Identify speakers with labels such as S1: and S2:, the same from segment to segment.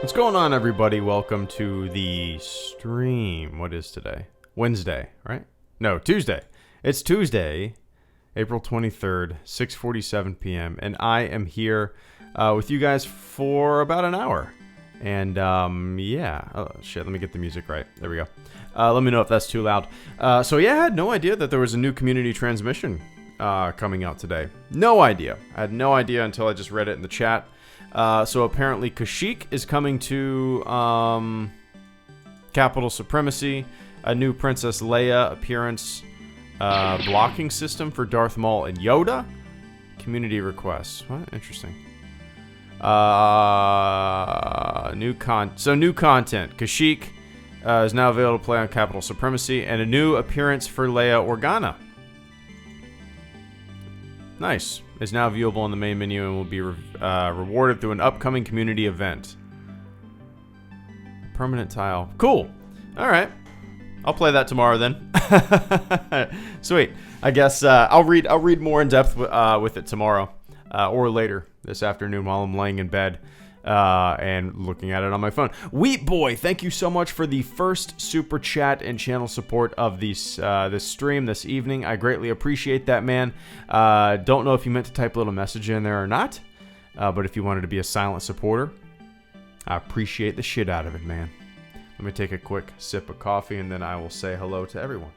S1: What's going on, everybody? Welcome to the stream. What is today? Wednesday, right? No, Tuesday. It's Tuesday, April 23rd, 6:47 p.m. And I am here with you guys for about an hour. And yeah. Oh, shit. Let me get the music right. There we go. Let me know if that's too loud. So yeah, I had no idea that there was a new community transmission coming out today. No idea. I had no idea until I just read it in the chat. So apparently Kashyyyk is coming to Capital Supremacy, a new Princess Leia appearance, blocking system for Darth Maul and Yoda, community requests. What? Interesting. New content. Kashyyyk is now available to play on Capital Supremacy, and a new appearance for Leia Organa. Nice. Is now viewable in the main menu and will be rewarded through an upcoming community event. Permanent tile. Cool. All right. I'll play that tomorrow then. Sweet. I guess I'll read more in depth with it tomorrow or later this afternoon while I'm laying in bed and looking at it on my phone. Wheat Boy, thank you so much for the first super chat and channel support of this stream this evening. I greatly appreciate that, man. Don't know if you meant to type a little message in there or not, but if you wanted to be a silent supporter, I appreciate the shit out of it, man. Let me take a quick sip of coffee and then I will say hello to everyone.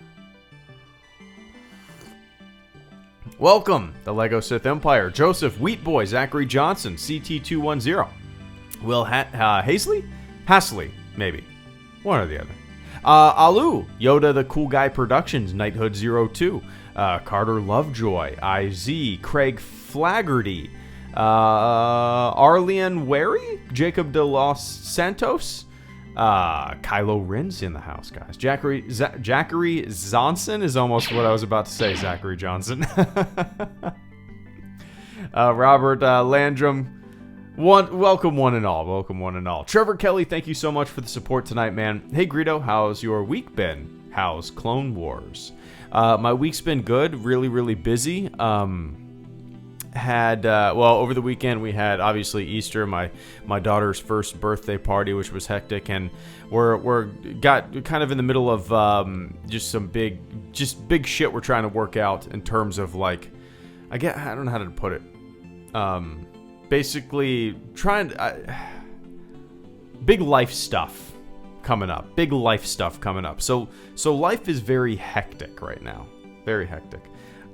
S1: Welcome, the Lego Sith Empire, Joseph, Wheat Boy, Zachary Johnson, CT210. Will Hasley, maybe. One or the other. Alu, Yoda the Cool Guy Productions, Knighthood 02, Carter Lovejoy, IZ, Craig Flaggerty, Arlian Wary, Jacob de los Santos, Kylo Ren's in the house, guys. Zachary Johnson is almost what I was about to say, Zachary Johnson. Robert Landrum. Welcome one and all. Trevor Kelly, thank you so much for the support tonight, man. Hey Greedo, how's your week been? How's Clone Wars? My week's been good, really busy. Over the weekend we had obviously Easter, my daughter's first birthday party, which was hectic, and we're got kind of in the middle of just some big shit we're trying to work out in terms of like, I don't know how to put it. Basically big life stuff coming up. So life is very hectic right now. Very hectic.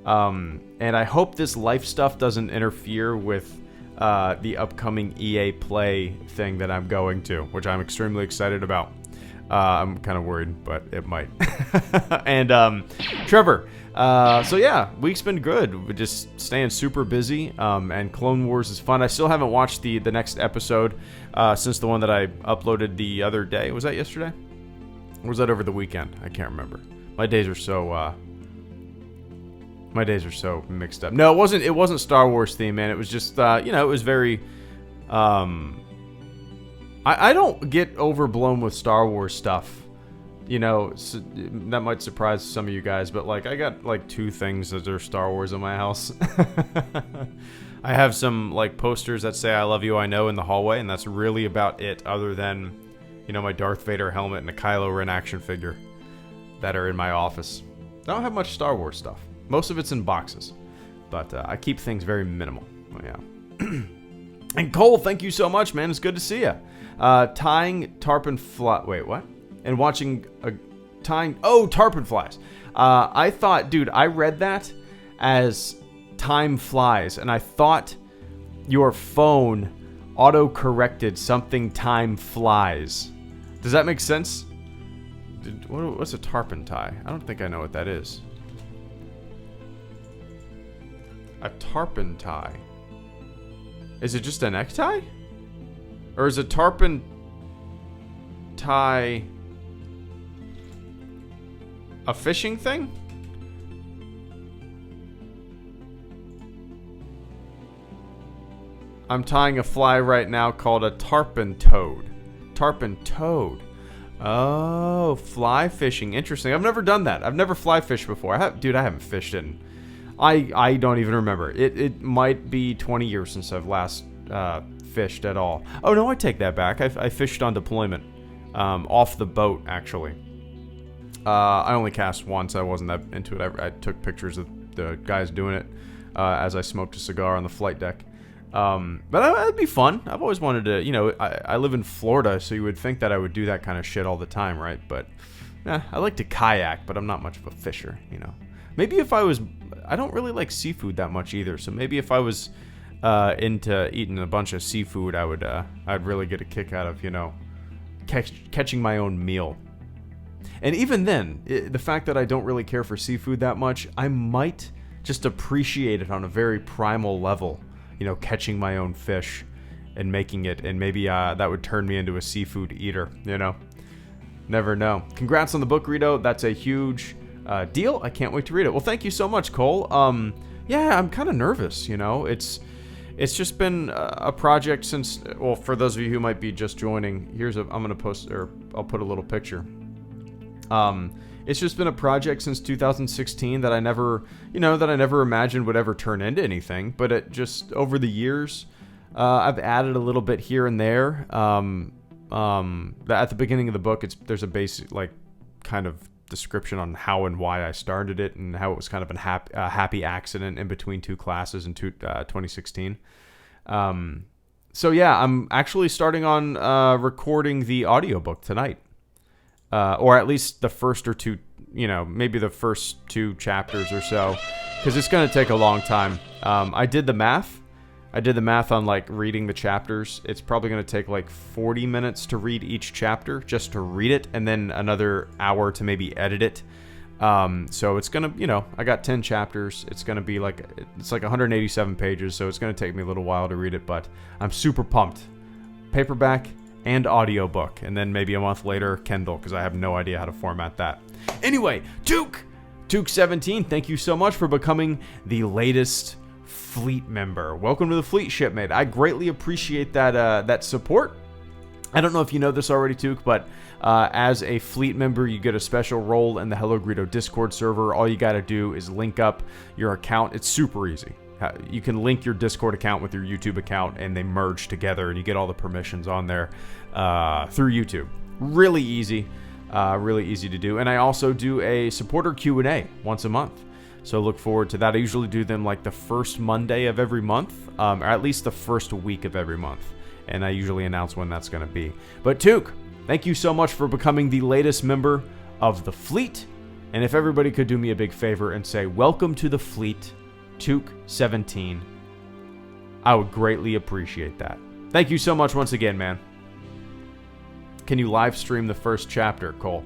S1: And I hope this life stuff doesn't interfere with the upcoming EA Play thing that I'm going to, which I'm extremely excited about. I'm kind of worried, but it might. And Trevor, so yeah, week's been good. We're just staying super busy, and Clone Wars is fun. I still haven't watched the next episode since the one that I uploaded the other day. Was that yesterday? Or was that over the weekend? I can't remember. My days are so mixed up. No, it wasn't Star Wars theme, man. It was just it was very I don't get overblown with Star Wars stuff. So that might surprise some of you guys, but like I got like 2 things that are Star Wars in my house. I have some like posters that say "I love you, I know" in the hallway, and that's really about it. Other than, my Darth Vader helmet and a Kylo Ren action figure that are in my office. I don't have much Star Wars stuff. Most of it's in boxes, but I keep things very minimal. Oh, yeah. And Cole, thank you so much, man. It's good to see you. Tying tarpon fly. Wait, what? And watching tarpon flies. I thought, dude, I read that as time flies, and I thought your phone auto-corrected something time flies. Does that make sense? What's a tarpon tie? I don't think I know what that is. A tarpon tie. Is it just a necktie? Or is a tarpon tie a fishing thing? I'm tying a fly right now called a tarpon toad. Tarpon toad. Oh, fly fishing. Interesting. I've never done that. I've never fly fished before. I haven't fished in. I don't even remember. It might be 20 years since I've last fished at all. Oh no, I take that back. I fished on deployment, off the boat actually. I only cast once. I wasn't that into it. I took pictures of the guys doing it as I smoked a cigar on the flight deck. But that'd be fun. I've always wanted to, you know, I live in Florida, so you would think that I would do that kind of shit all the time, right? But I like to kayak, but I'm not much of a fisher, you know. Maybe if I was, I don't really like seafood that much either, so maybe if I was into eating a bunch of seafood, I'd really get a kick out of, you know, catching my own meal. And even then, the fact that I don't really care for seafood that much, I might just appreciate it on a very primal level. You know, catching my own fish and making it, and maybe that would turn me into a seafood eater, you know? Never know. Congrats on the book, Rito. That's a huge deal. I can't wait to read it. Well, thank you so much, Cole. Yeah, I'm kind of nervous, you know? It's just been a project since, well, for those of you who might be just joining, I'm going to post, or I'll put a little picture. It's just been a project since 2016 that I never imagined would ever turn into anything. But it just, over the years, I've added a little bit here and there. At the beginning of the book, there's a basic, like, kind of description on how and why I started it, and how it was kind of a happy accident in between two classes in 2016. So yeah, I'm actually starting on recording the audiobook tonight. Or at least the first or two, you know, maybe the first 2 chapters or so, because it's going to take a long time. I did the math on, like, reading the chapters. It's probably going to take like 40 minutes to read each chapter, just to read it, and then another hour to maybe edit it. So it's going to, you know, I got 10 chapters. It's going to be it's like 187 pages, so it's going to take me a little while to read it, but I'm super pumped. Paperback and audiobook, and then maybe a month later, Kindle, because I have no idea how to format that. Anyway, Took17, thank you so much for becoming the latest fleet member. Welcome to the fleet, shipmate. I greatly appreciate that support. I don't know if you know this already, Took, but as a fleet member, you get a special role in the Hello Greedo Discord server. All you got to do is link up your account. It's super easy. You can link your Discord account with your YouTube account, and they merge together, and you get all the permissions on there through YouTube. Really easy to do. And I also do a supporter Q&A once a month, so look forward to that. I usually do them like the first Monday of every month, or at least the first week of every month, and I usually announce when that's going to be. But Took, thank you so much for becoming the latest member of the fleet, and if everybody could do me a big favor and say, welcome to the fleet, Took17, I would greatly appreciate that. Thank you so much once again, man. Can you live stream the first chapter, Cole?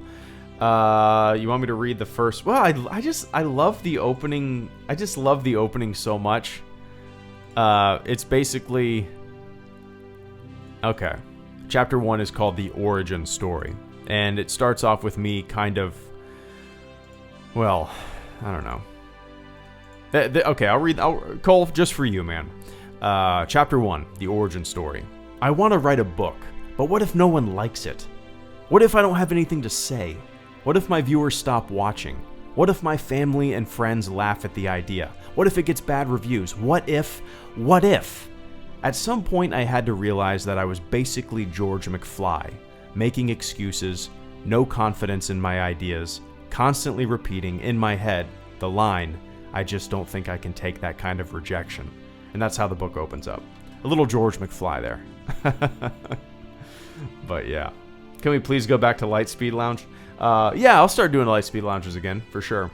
S1: You want me to read the first? Well, I love the opening. I just love the opening so much. It's basically, okay. Chapter 1 is called The Origin Story, and it starts off with me kind of, well, I don't know. Okay, I'll read. Cole, just for you, man. Chapter 1, The Origin Story. I want to write a book, but what if no one likes it? What if I don't have anything to say? What if my viewers stop watching? What if my family and friends laugh at the idea? What if it gets bad reviews? What if? At some point, I had to realize that I was basically George McFly, making excuses, no confidence in my ideas, constantly repeating in my head the line, I just don't think I can take that kind of rejection. And that's how the book opens up. A little George McFly there. But yeah. Can we please go back to Lightspeed Lounge? Yeah, I'll start doing Lightspeed Lounges again, for sure.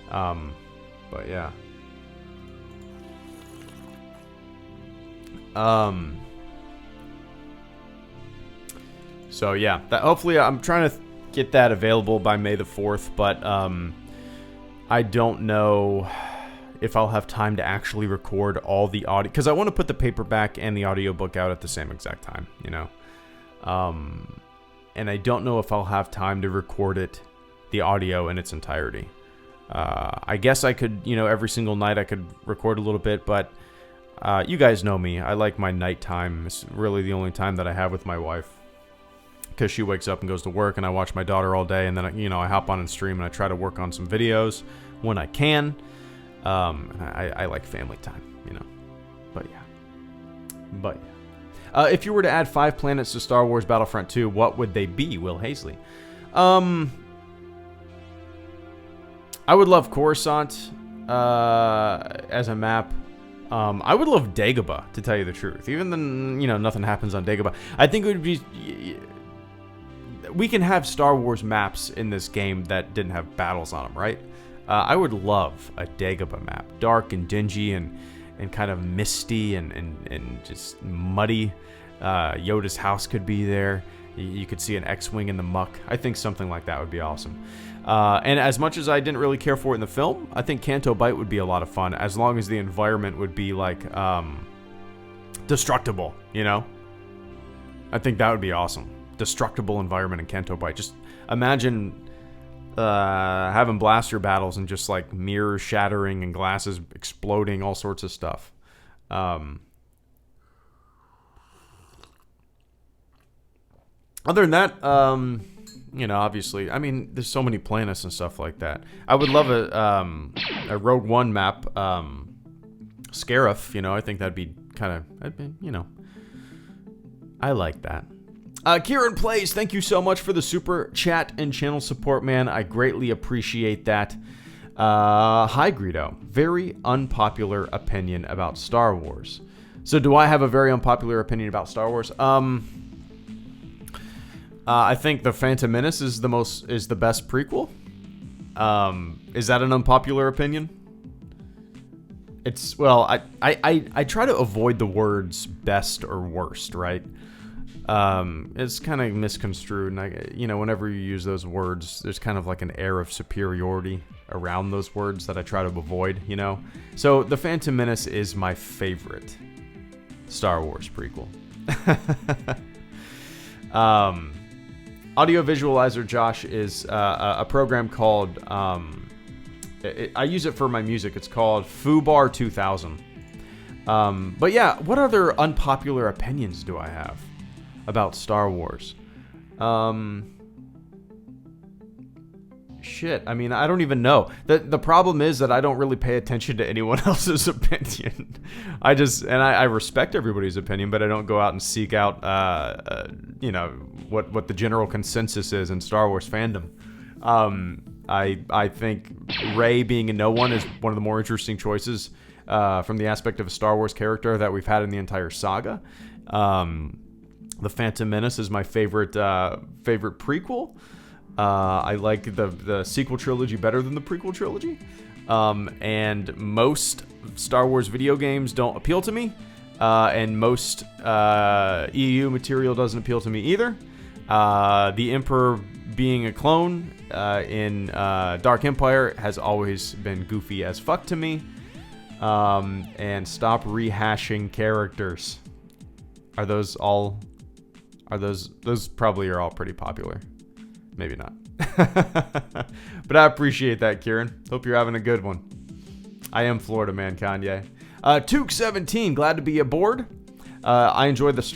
S1: But yeah. So yeah, hopefully I'm trying to get that available by May the 4th, but I don't know if I'll have time to actually record all the audio, because I want to put the paperback and the audiobook out at the same exact time, you know. And I don't know if I'll have time to record the audio in its entirety. I guess I could, you know, every single night I could record a little bit, but you guys know me. I like my nighttime. It's really the only time that I have with my wife, because she wakes up and goes to work, and I watch my daughter all day, and then, you know, I hop on and stream, and I try to work on some videos when I can. And I like family time, you know. But yeah. But if you were to add 5 planets to Star Wars Battlefront 2, what would they be, Will Hazley? I would love Coruscant as a map. I would love Dagobah, to tell you the truth. Even then, you know, nothing happens on Dagobah. I think it would be... We can have Star Wars maps in this game that didn't have battles on them, right? I would love a Dagobah map. Dark and dingy and kind of misty and just muddy. Yoda's house could be there. You could see an X-Wing in the muck. I think something like that would be awesome. And as much as I didn't really care for it in the film, I think Canto Bight would be a lot of fun, as long as the environment would be, like, destructible, you know? I think that would be awesome. Destructible environment in Canto Bight. Just imagine having blaster battles and just, like, mirrors shattering and glasses exploding, all sorts of stuff. Other than that, you know, obviously, I mean, there's so many planets and stuff like that. I would love a Rogue One map, Scarif, you know, I think that'd be kind of, you know, I like that. Kieran Plays, thank you so much for the super chat and channel support, man. I greatly appreciate that. Hi, Greedo. Very unpopular opinion about Star Wars. So do I have a very unpopular opinion about Star Wars? I think The Phantom Menace is the best prequel. Is that an unpopular opinion? It's, well, I try to avoid the words best or worst, right? It's kind of misconstrued, and you know, whenever you use those words, there's kind of like an air of superiority around those words that I try to avoid, you know? So The Phantom Menace is my favorite Star Wars prequel. Audio Visualizer, Josh, is a program called, I use it for my music. It's called Fubar 2000. But yeah, what other unpopular opinions do I have about Star Wars? Shit, I mean, I don't even know. The problem is that I don't really pay attention to anyone else's opinion. I respect everybody's opinion, but I don't go out and seek out, you know, what the general consensus is in Star Wars fandom. I think Rey being a no one is one of the more interesting choices from the aspect of a Star Wars character that we've had in the entire saga. The Phantom Menace is my favorite prequel. I like the sequel trilogy better than the prequel trilogy. And most Star Wars video games don't appeal to me. And most EU material doesn't appeal to me either. The Emperor being a clone in Dark Empire has always been goofy as fuck to me. And stop rehashing characters. Those probably are all pretty popular. Maybe not. But I appreciate that, Kieran. Hope you're having a good one. I am Florida man, Kanye. Took17, glad to be aboard. I enjoyed this.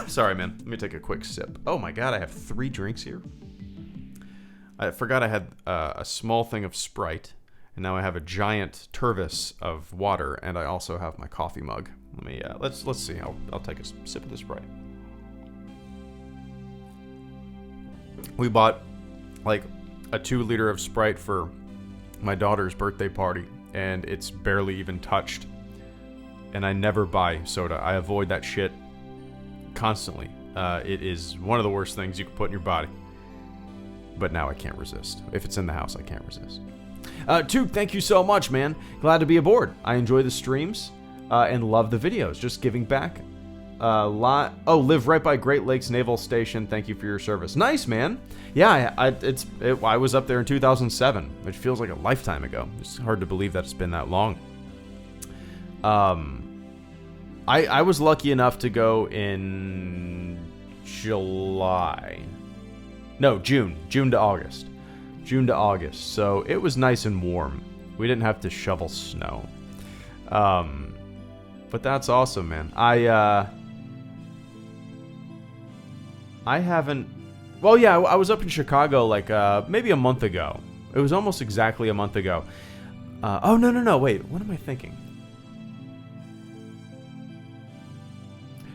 S1: Sorry, man. Let me take a quick sip. Oh my god, I have 3 drinks here. I forgot I had a small thing of Sprite, and now I have a giant Tervis of water, and I also have my coffee mug. Let me let's see. I'll take a sip of the Sprite. We bought like a 2-liter of Sprite for my daughter's birthday party, and it's barely even touched. And I never buy soda. I avoid that shit constantly. It is one of the worst things you can put in your body. But now I can't resist. If it's in the house, I can't resist. Took, thank you so much, man. Glad to be aboard. I enjoy the streams and love the videos. Just giving back. Live right by Great Lakes Naval Station. Thank you for your service. Nice, man. Yeah, I was up there in 2007, which feels like a lifetime ago. It's hard to believe that it's been that long. I was lucky enough to go in June to August. So it was nice and warm. We didn't have to shovel snow. But that's awesome, man. I haven't... Well, yeah, I was up in Chicago like maybe a month ago. It was almost exactly a month ago. No, wait, what am I thinking?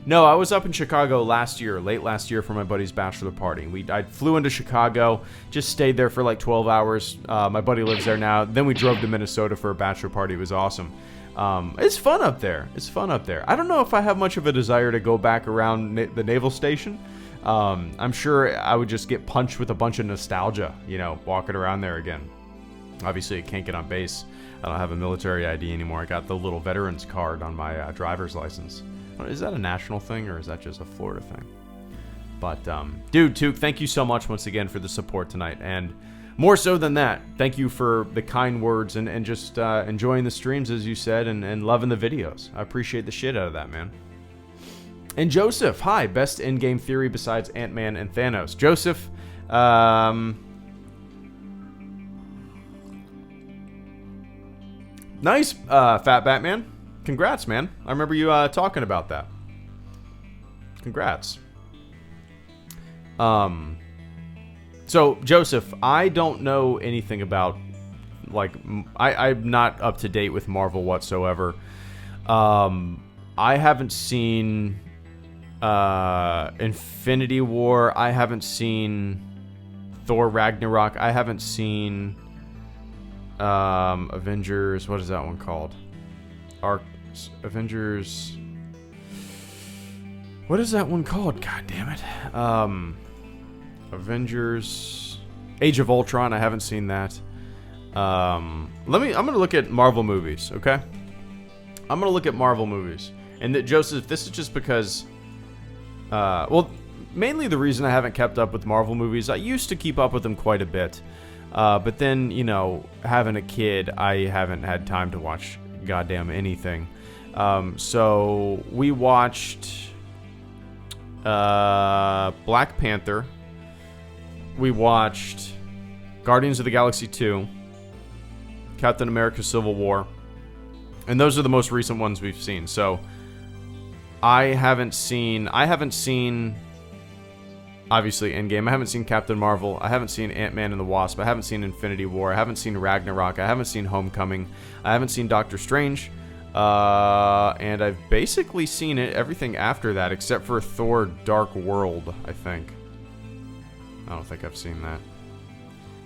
S1: No, I was up in Chicago late last year for my buddy's bachelor party. I flew into Chicago, just stayed there for like 12 hours. My buddy lives there now. Then we drove to Minnesota for a bachelor party. It was awesome. It's fun up there. I don't know if I have much of a desire to go back around the naval station. I'm sure I would just get punched with a bunch of nostalgia, walking around there again. Obviously, I can't get on base. I don't have a military ID anymore. I got the little veterans card on my driver's license. Is that a national thing, or is that just a Florida thing? But, dude, Took, thank you so much once again for the support tonight. And more so than that, thank you for the kind words and just enjoying the streams, as you said, and loving the videos. I appreciate the shit out of that, man. And Joseph, hi. Best in-game theory besides Ant-Man and Thanos. Joseph, nice, Fat Batman. Congrats, man. I remember you talking about that. Congrats. So, Joseph, I don't know anything about, I'm not up to date with Marvel whatsoever. I haven't seen Infinity War. I haven't seen Thor Ragnarok. I haven't seen Avengers. What is that one called? Avengers. What is that one called? God damn it. Avengers Age of Ultron. I haven't seen that. I'm gonna look at Marvel movies, okay? I'm gonna look at Marvel movies. And Joseph, this is just because mainly the reason I haven't kept up with Marvel movies. I used to keep up with them quite a bit. But then, having a kid, I haven't had time to watch goddamn anything. So we watched Black Panther. We watched Guardians of the Galaxy 2, Captain America Civil War, and those are the most recent ones we've seen. So I haven't seen obviously Endgame. I haven't seen Captain Marvel. I haven't seen Ant-Man and the Wasp. I haven't seen Infinity War. I haven't seen Ragnarok. I haven't seen Homecoming. I haven't seen Doctor Strange. And I've basically seen everything after that except for Thor Dark World, I think. I don't think I've seen that.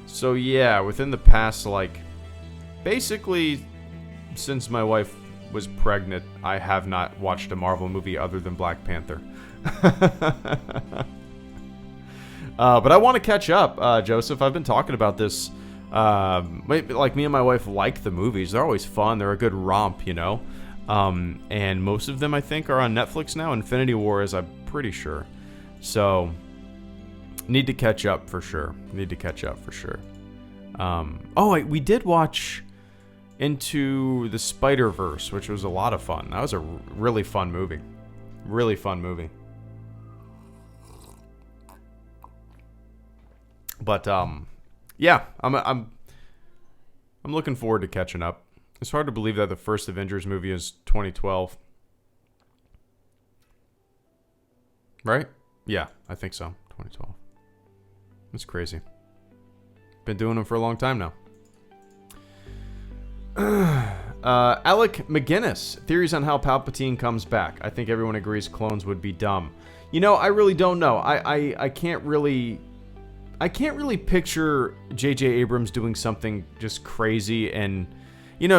S1: So yeah, within the past, basically since my wife was pregnant, I have not watched a Marvel movie other than Black Panther. But I want to catch up, Joseph. I've been talking about this. Me and my wife like the movies. They're always fun. They're a good romp, and most of them, I think, are on Netflix now. Infinity War is, I'm pretty sure. So, need to catch up for sure. We did watch Into the Spider-Verse, which was a lot of fun. That was a really fun movie. But yeah, I'm looking forward to catching up. It's hard to believe that the first Avengers movie is 2012. Right? Yeah, I think so. 2012. That's crazy. Been doing them for a long time now. Alec McGinnis. Theories on how Palpatine comes back. I think everyone agrees clones would be dumb. I really don't know. I can't really picture J.J. Abrams doing something just crazy. And,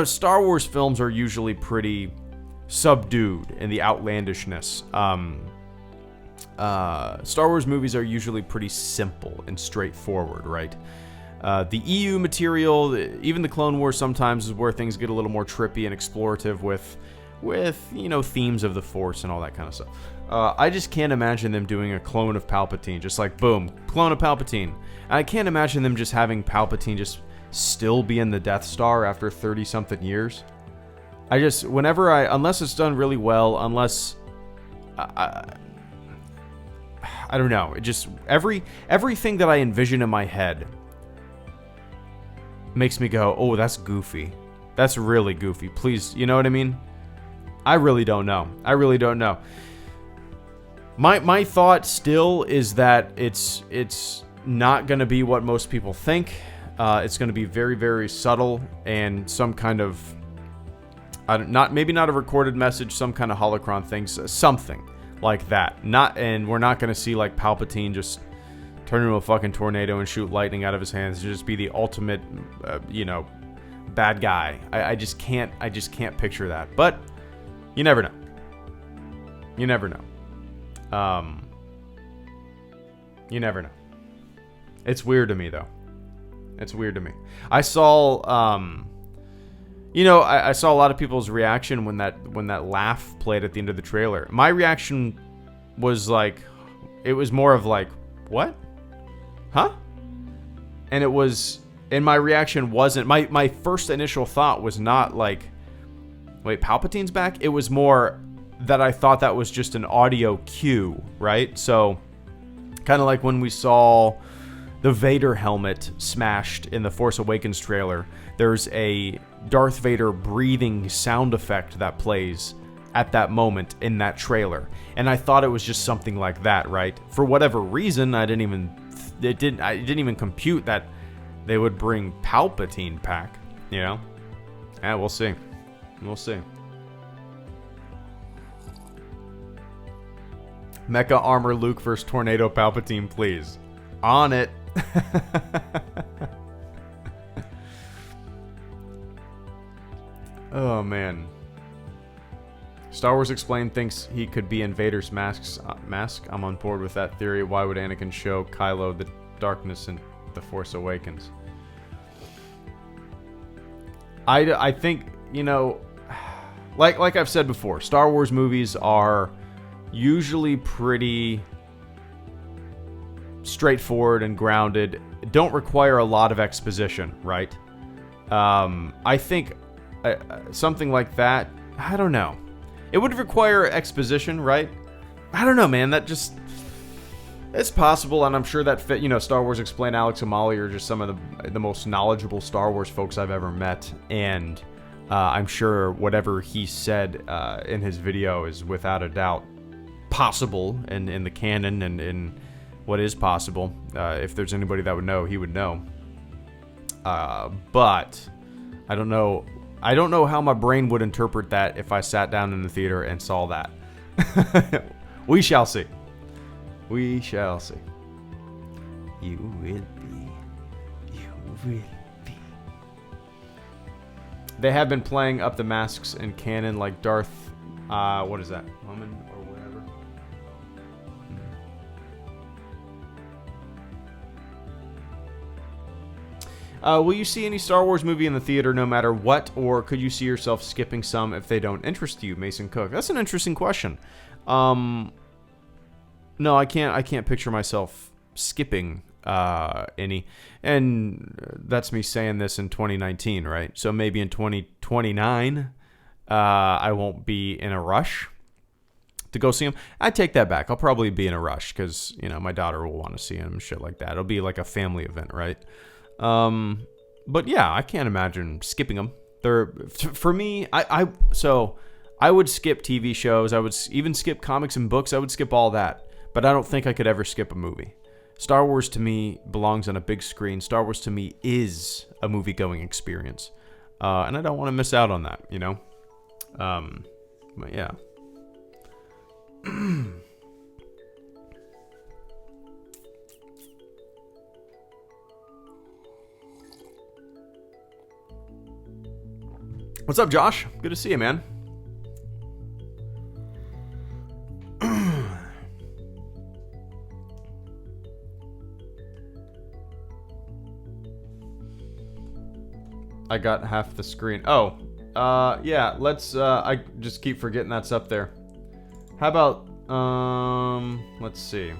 S1: Star Wars films are usually pretty subdued in the outlandishness. Star Wars movies are usually pretty simple and straightforward, right? The EU material, even the Clone Wars sometimes is where things get a little more trippy and explorative with themes of the Force and all that kind of stuff. I just can't imagine them doing a clone of Palpatine, just like, boom, clone of Palpatine. I can't imagine them just having Palpatine just still be in the Death Star after 30-something years. Unless it's done really well, I don't know, it just, everything that I envision in my head makes me go, oh, that's goofy. That's really goofy. Please, you know what I mean? I really don't know. My thought still is that it's not going to be what most people think. It's going to be very, very subtle and some kind of maybe not a recorded message, some kind of holocron thing, something like that. And we're not going to see like Palpatine just turn into a fucking tornado and shoot lightning out of his hands and just be the ultimate, bad guy. I just can't picture that. But you never know. You never know. You never know. It's weird to me though. It's weird to me. I saw, I saw a lot of people's reaction when that laugh played at the end of the trailer. My reaction was like, it was more of like, what? Huh? And my reaction wasn't, my first initial thought was not like, wait, Palpatine's back? It was more that I thought that was just an audio cue, right? So, kind of like when we saw the Vader helmet smashed in the Force Awakens trailer, there's a Darth Vader breathing sound effect that plays at that moment in that trailer. And I thought it was just something like that, right? For whatever reason, I didn't even compute that they would bring Palpatine back, Yeah, we'll see. We'll see. Mecha Armor Luke versus Tornado Palpatine, please. On it. Oh, man. Star Wars Explained thinks he could be in Vader's mask. I'm on board with that theory. Why would Anakin show Kylo the darkness in The Force Awakens? I think, like I've said before, Star Wars movies are usually pretty straightforward and grounded. Don't require a lot of exposition, right? I think something like that, I don't know. It would require exposition, right? I don't know, man. It's possible, and I'm sure that fit. Star Wars Explained, Alex and Molly are just some of the most knowledgeable Star Wars folks I've ever met, and I'm sure whatever he said in his video is without a doubt possible in the canon and in what is possible. If there's anybody that would know, he would know. But I don't know. I don't know how my brain would interpret that if I sat down in the theater and saw that. We shall see. We shall see. You will be. You will be. They have been playing up the masks in canon like Darth, what is that? Woman or whatever. Will you see any Star Wars movie in the theater no matter what, or could you see yourself skipping some if they don't interest you? Mason Cook. That's an interesting question. No, I can't picture myself skipping any. And that's me saying this in 2019, right? So maybe in 2029, I won't be in a rush to go see him. I take that back. I'll probably be in a rush because, my daughter will want to see him, shit like that. It'll be like a family event, right? But yeah, I can't imagine skipping them. For me, I would skip TV shows. I would even skip comics and books. I would skip all that. But I don't think I could ever skip a movie. Star Wars to me belongs on a big screen. Star Wars to me is a movie-going experience. And I don't want to miss out on that, But yeah. What's up, Josh? Good to see you, man. I got half the screen. Oh, yeah, let's, I just keep forgetting that's up there. How about, let's see.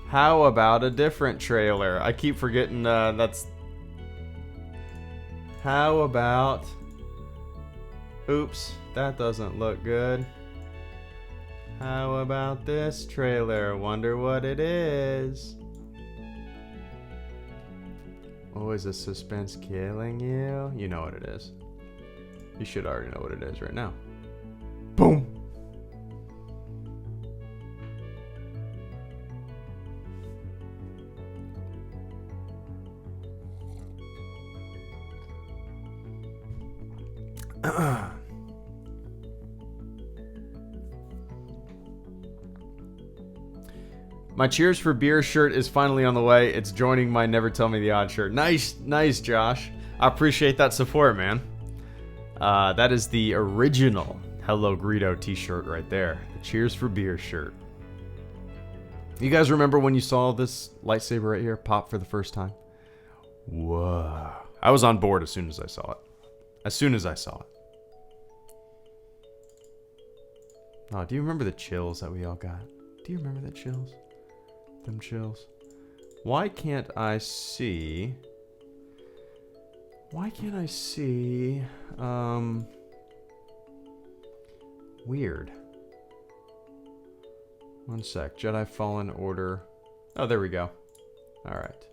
S1: How about a different trailer? I keep forgetting, that's... How about... Oops, that doesn't look good. How about this trailer? Wonder what it is. Oh, is the suspense killing you? You know what it is. You should already know what it is right now. Boom! My Cheers for Beer shirt is finally on the way. It's joining my Never Tell Me the Odd shirt. Nice, Josh. I appreciate that support, man. That is the original Hello Greedo t-shirt right there. The Cheers for Beer shirt. You guys remember when you saw this lightsaber right here pop for the first time? Whoa. I was on board as soon as I saw it. Oh, do you remember the chills that we all got? Do you remember the chills? Them chills. Why can't I see... Weird. One sec. Jedi Fallen Order. Oh, there we go. Alright.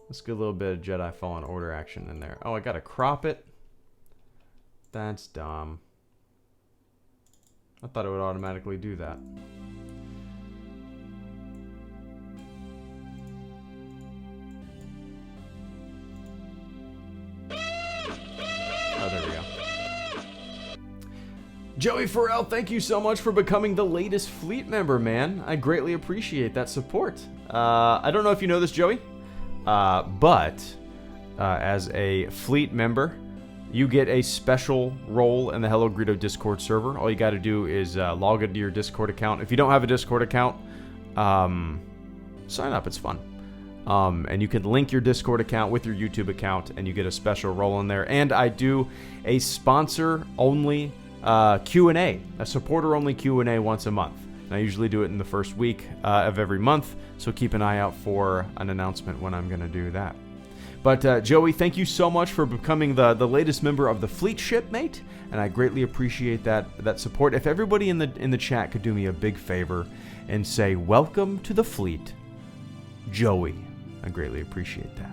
S1: Let's get a little bit of Jedi Fallen Order action in there. Oh, I gotta crop it? That's dumb. I thought it would automatically do that. Oh, there we go. Joey Farrell, thank you so much for becoming the latest fleet member, man. I greatly appreciate that support. I don't know if you know this, Joey, but as a fleet member, you get a special role in the Hello Greedo Discord server. All you got to do is log into your Discord account. If you don't have a Discord account, sign up. It's fun. And you can link your Discord account with your YouTube account, and you get a special role in there. And I do a sponsor-only Q&A, a supporter-only Q&A once a month. And I usually do it in the first week of every month, so keep an eye out for an announcement when I'm going to do that. But Joey, thank you so much for becoming the latest member of the fleet ship, mate, and I greatly appreciate that support. If everybody in the chat could do me a big favor and say, welcome to the fleet, Joey, I greatly appreciate that.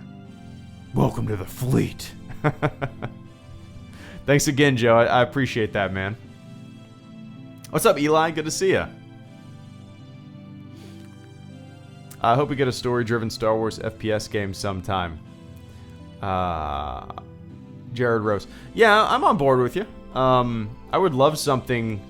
S1: Welcome to the fleet. Thanks again, Joe. I appreciate that, man. What's up, Eli? Good to see ya. I hope we get a story-driven Star Wars FPS game sometime. Jared Rose. Yeah, I'm on board with you. I would love something.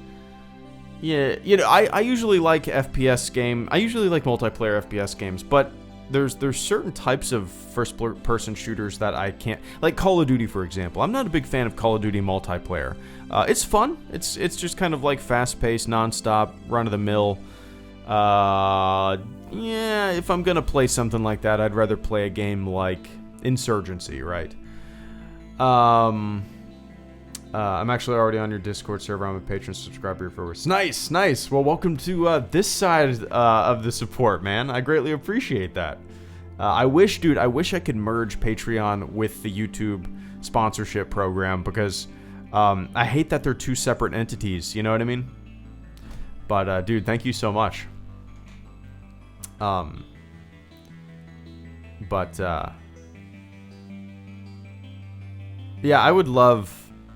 S1: Yeah, you know, I usually like FPS game. I usually like multiplayer FPS games, but there's certain types of first-person shooters that I can't. Like Call of Duty, for example. I'm not a big fan of Call of Duty multiplayer. It's fun. It's just kind of like fast-paced, non-stop, run-of-the-mill. Yeah, if I'm gonna play something like that, I'd rather play a game like Insurgency, right? I'm actually already on your Discord server. I'm a patron subscriber for us. Nice, nice. Well, welcome to this side of the support, man. I greatly appreciate that. I wish I could merge Patreon with the YouTube sponsorship program, because I hate that they're two separate entities. You know what I mean? But dude, thank you so much. Yeah, I would love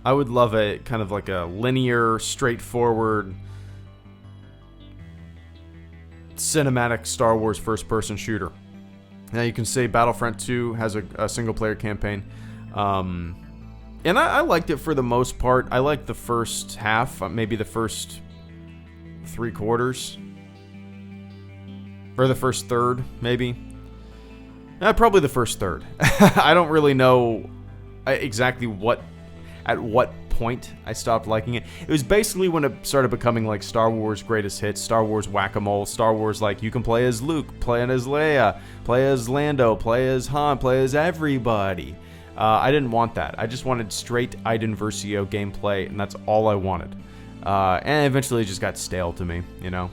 S1: a kind of like a linear, straightforward, cinematic Star Wars first-person shooter. Now you can say Battlefront 2 has a single-player campaign, and I liked it for the most part. I liked the first half, maybe the first 3/4, or the first third, maybe. Probably the first third. I don't really know exactly at what point I stopped liking it. It was basically when it started becoming like Star Wars Greatest Hits, Star Wars Whack-A-Mole, Star Wars like you can play as Luke, play as Leia, play as Lando, play as Han, play as everybody. I didn't want that. I just wanted straight Iden Versio gameplay, and that's all I wanted. And eventually it just got stale to me, you know?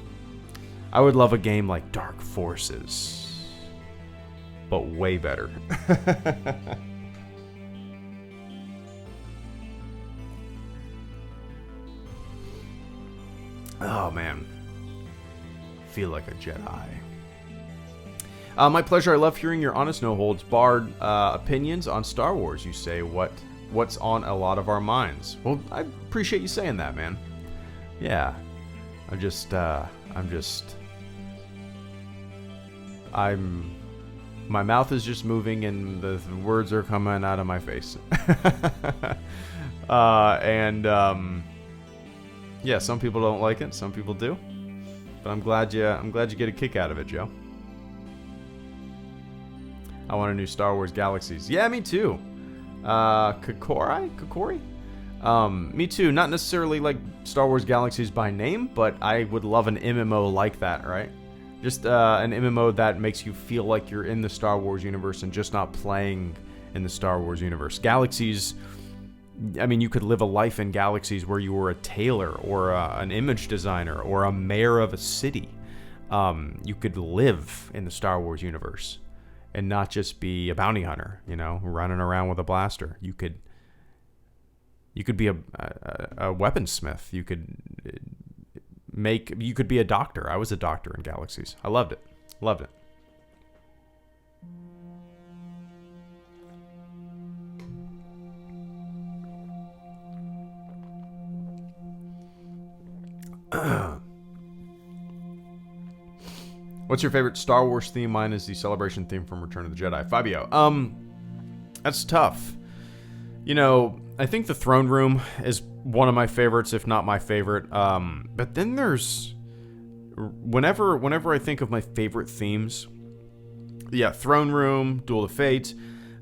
S1: I would love a game like Dark Forces, but way better. Oh, man. Feel like a Jedi. My pleasure. I love hearing your honest, no-holds-barred opinions on Star Wars. You say what's on a lot of our minds. Well, I appreciate you saying that, man. Yeah. My mouth is just moving and the words are coming out of my face. Yeah, some people don't like it, some people do. But I'm glad you get a kick out of it, Joe. I want a new Star Wars Galaxies. Yeah, me too. Kokori? Me too. Not necessarily like Star Wars Galaxies by name, but I would love an MMO like that, right? Just an MMO that makes you feel like you're in the Star Wars universe and just not playing in the Star Wars universe. Galaxies, I mean, you could live a life in Galaxies where you were a tailor or an image designer or a mayor of a city. You could live in the Star Wars universe and not just be a bounty hunter, you know, running around with a blaster. You could be a weaponsmith. You could be a doctor. I was a doctor in Galaxies. I loved it. Loved it. What's your favorite Star Wars theme? Mine is the Celebration theme from Return of the Jedi. Fabio. That's tough. You know, I think the Throne Room is one of my favorites, if not my favorite. But then there's... Whenever I think of my favorite themes... Yeah, Throne Room, Duel of Fate,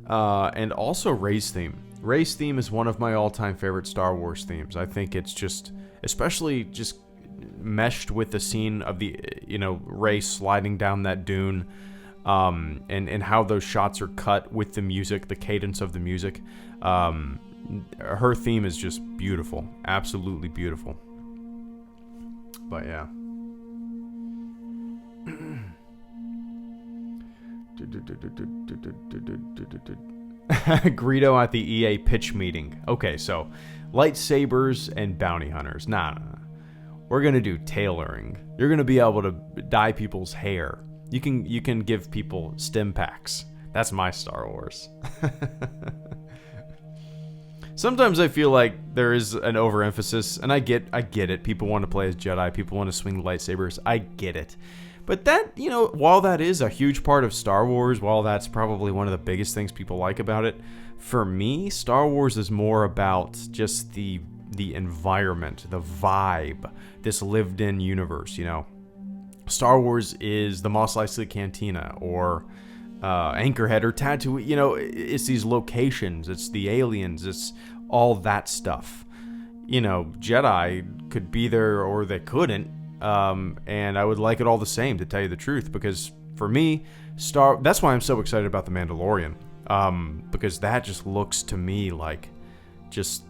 S1: and also Rey's theme. Rey's theme is one of my all-time favorite Star Wars themes. I think it's just... Especially just meshed with the scene of the, you know, Rey sliding down that dune, and how those shots are cut with the music, the cadence of the music. Her theme is just beautiful, absolutely beautiful. But yeah. Greedo at the EA pitch meeting. Okay, so lightsabers and bounty hunters. Nah. We're gonna do tailoring. You're gonna be able to dye people's hair. You can give people stim packs. That's my Star Wars. Sometimes I feel like there is an overemphasis, and I get it. People want to play as Jedi. People want to swing lightsabers. I get it. But that, you know, while that is a huge part of Star Wars, while that's probably one of the biggest things people like about it, for me, Star Wars is more about just the environment, the vibe, this lived-in universe, you know. Star Wars is the Mos Eisley Cantina, or Anchorhead, or Tatooine, you know, it's these locations, it's the aliens, it's all that stuff. You know, Jedi could be there or they couldn't, and I would like it all the same, to tell you the truth, because for me, that's why I'm so excited about The Mandalorian, because that just looks to me like just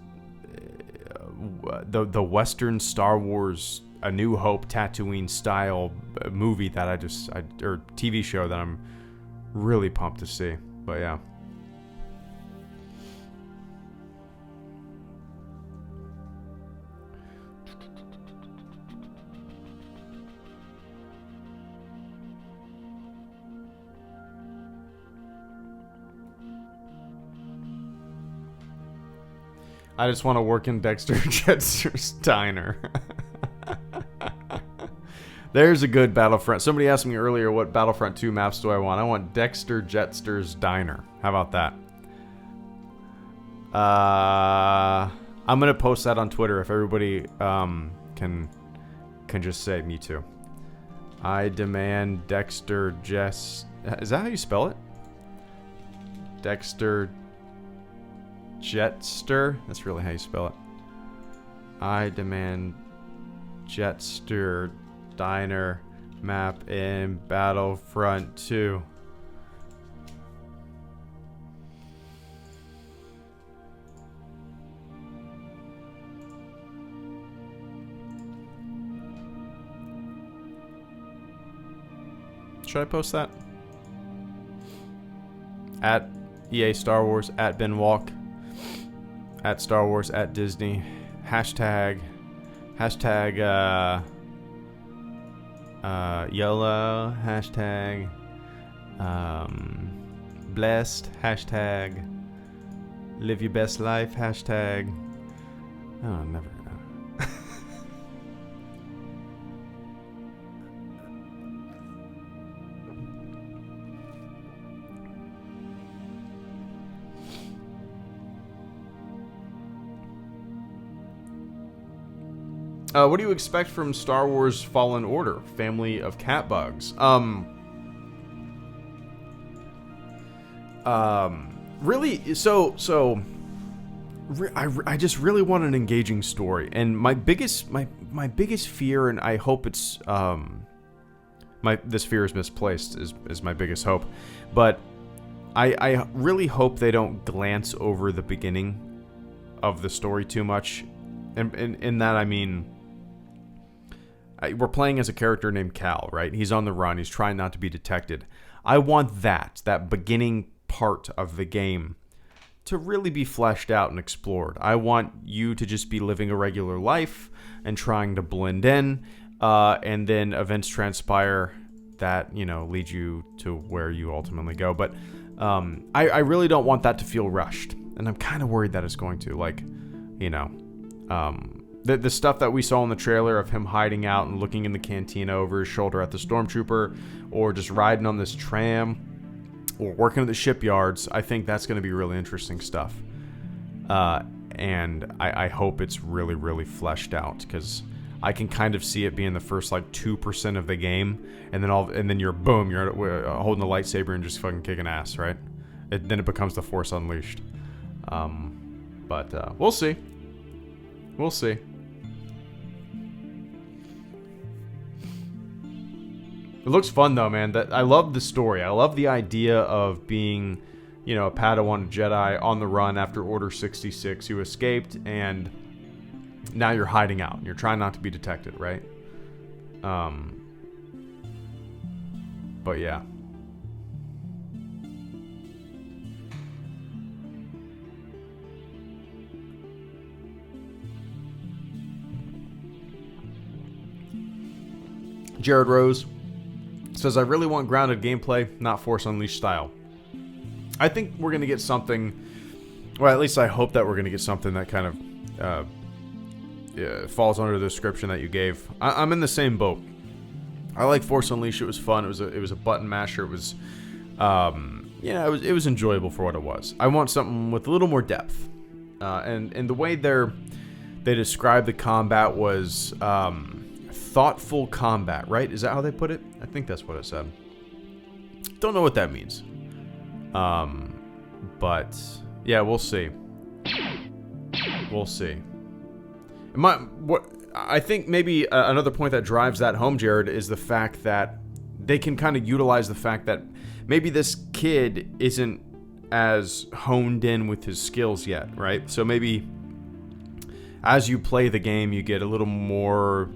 S1: the Western Star Wars A New Hope Tatooine style movie that or TV show that I'm really pumped to see. But yeah. I just want to work in Dexter Jettster's diner. There's a good Battlefront. Somebody asked me earlier, what Battlefront 2 maps do I want? I want Dexter Jettster's diner. How about that? I'm going to post that on Twitter if everybody can just say me too. I demand Dexter Jess... Is that how you spell it? Dexter Jettster? That's really how you spell it. I demand Jettster diner map in Battlefront 2. Should I post that? At EA Star Wars, at Ben Walk, at Star Wars, at Disney, hashtag YOLO, hashtag blessed, hashtag live your best life, hashtag never. What do you expect from Star Wars Fallen Order, Family of Catbugs? Really, I just really want an engaging story, and my biggest fear, and I hope it's this fear is misplaced, is my biggest hope, but I really hope they don't glance over the beginning of the story too much, and in that I mean, we're playing as a character named Cal, right? He's on the run. He's trying not to be detected. I want that beginning part of the game to really be fleshed out and explored. I want you to just be living a regular life and trying to blend in, and then events transpire that, lead you to where you ultimately go. But I really don't want that to feel rushed, and I'm kind of worried that it's going to. The stuff that we saw in the trailer of him hiding out and looking in the cantina over his shoulder at the stormtrooper, or just riding on this tram, or working at the shipyards, I think that's going to be really interesting stuff. And I hope it's really, really fleshed out, because I can kind of see it being the first 2% of the game, and then you're holding the lightsaber and just fucking kicking ass, right? Then it becomes the Force Unleashed. But we'll see. We'll see. It looks fun though, man. I love the story. I love the idea of being, a Padawan Jedi on the run after Order 66. You escaped, and now you're hiding out. You're trying not to be detected, right? But yeah. Jared Rose says, I really want grounded gameplay, not Force Unleashed style. I think we're going to get something, well, at least I hope that we're going to get something that kind of falls under the description that you gave. I'm in the same boat. I like Force Unleashed. It was fun. It was a button masher. It was, it was enjoyable for what it was. I want something with a little more depth. And the way they described the combat was thoughtful combat, right? Is that how they put it? I think that's what it said. Don't know what that means. But yeah, we'll see. We'll see. I think maybe another point that drives that home, Jared, is the fact that they can kind of utilize the fact that maybe this kid isn't as honed in with his skills yet, right? So maybe as you play the game, you get a little more,